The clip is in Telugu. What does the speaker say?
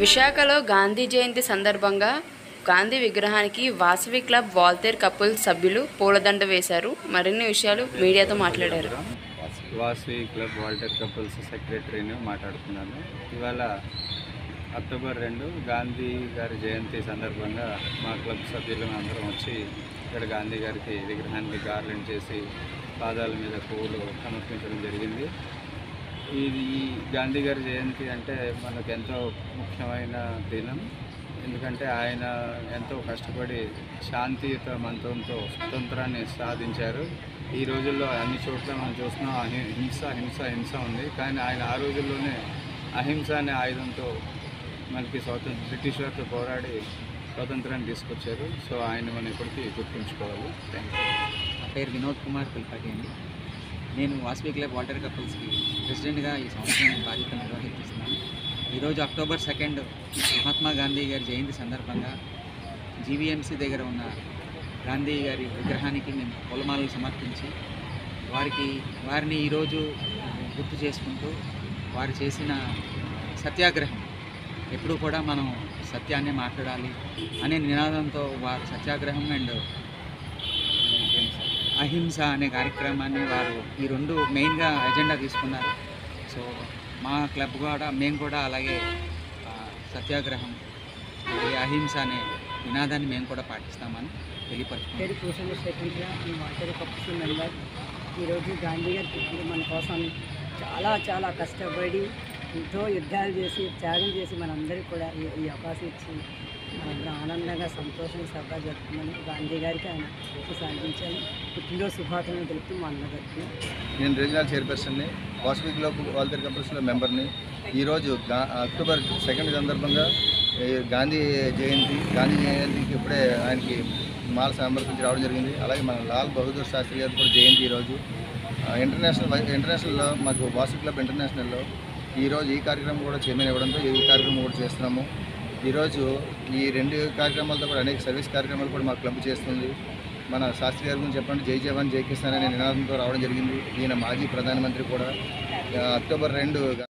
విశాఖలో గాంధీ జయంతి సందర్భంగా గాంధీ విగ్రహానికి వాసవి క్లబ్ వాల్తేర్ కపుల్స్ సభ్యులు పూలదండ వేశారు. మరిన్ని విషయాలు మీడియాతో మాట్లాడారు. వాసవి క్లబ్ వాల్తేర్ కపుల్స్ సెక్రటరీని మాట్లాడుతున్నాను. ఇవాళ అక్టోబర్ 2 గాంధీ గారి జయంతి సందర్భంగా మా క్లబ్ సభ్యులు అందరం వచ్చి ఇక్కడ గాంధీ గారికి విగ్రహానికి గార్లెండ్ చేసి పాదాల మీద పువ్వులు సమర్పించడం జరిగింది. ఈ గాంధీ గారి జయంతి అంటే మనకు ఎంతో ముఖ్యమైన దినం. ఎందుకంటే ఆయన ఎంతో కష్టపడి శాంతియుత మంత్రంతో స్వతంత్రాన్ని సాధించారు. ఈ రోజుల్లో అన్ని చోట్ల మనం చూస్తున్నాం హింస హింస హింస ఉంది. కానీ ఆయన ఆ రోజుల్లోనే అహింస అనే ఆయుధంతో మనకి బ్రిటిష్ వారితో పోరాడి స్వాతంత్రాన్ని తీసుకొచ్చారు. సో ఆయన మనం ఇప్పటికీ గుర్తుంచుకోవాలి. Thank you. నా పేరు వినోద్ కుమార్ కుల్పాటి అండి. నేను వాసవి క్లబ్ వాల్తేర్ కపుల్స్కి ప్రెసిడెంట్గా ఈ సంవత్సరం బాధ్యతలు నిర్వహిస్తున్నాను. ఈరోజు అక్టోబర్ 2 మహాత్మా గాంధీ గారి జయంతి సందర్భంగా జీవీఎంసీ దగ్గర ఉన్న గాంధీ గారి విగ్రహానికి మేము పూలమాలలు సమర్పించి వారిని ఈరోజు గుర్తు చేసుకుంటూ వారు చేసిన సత్యాగ్రహం ఎప్పుడూ కూడా మనం సత్యాన్ని మాట్లాడాలి అనే నినాదంతో వారు సత్యాగ్రహం అండ్ అహింస అనే కార్యక్రమాన్ని వారు ఈ రెండు మెయిన్గా ఎజెండా తీసుకున్నారు. సో మా క్లబ్ కూడా మేము కూడా అలాగే సత్యాగ్రహం అలాగే అహింస అనే నినాదాన్ని మేము కూడా పాటిస్తామని తెలియపరుచుకుంటున్నాం. వాల్తేర్ కపుల్స్ మెంబర్ ఈరోజు గాంధీ గారి మన కోసం చాలా కష్టపడి ఎంతో యుద్ధాలు చేసి త్యాగం చేసి మనందరికీ కూడా ఈ అవకాశం ఇచ్చి మనందరం ఆనందంగా సంతోషంగా సభగా జరుపుకున్నాను. గాంధీ గారికి ఆయన సాధించాను. పుట్టినరోజు శుభాకాంక్షలు తెలుపుతూ మా అందరికీ. నేను రీజనల్ చైర్పర్సన్ని, వాసవి క్లబ్ వాల్తేర్ కపుల్స్లో మెంబర్ని. ఈరోజు అక్టోబర్ 2 సందర్భంగా గాంధీ జయంతికి ఇప్పుడే ఆయనకి మాల సమర్పించి రావడం జరిగింది. అలాగే మన లాల్ బహదూర్ శాస్త్రి గారి కూడా జయంతి ఈరోజు. ఇంటర్నేషనల్లో మాకు వాసవి క్లబ్ ఇంటర్నేషనల్లో ఈరోజు ఈ కార్యక్రమం కూడా చైర్మన్ ఇవ్వడంతో ఈ కార్యక్రమం కూడా చేస్తున్నాము. ఈరోజు ఈ 2 కార్యక్రమాలతో కూడా అనేక సర్వీస్ కార్యక్రమాలు కూడా మా క్లబ్ చేస్తుంది. మన శాస్త్రి గారి గురించి చెప్పండి, జై జవాన్ జై కిసాన్ అనే నినాదంతో రావడం జరిగింది. ఈయన మాజీ ప్రధానమంత్రి కూడా. అక్టోబర్ 2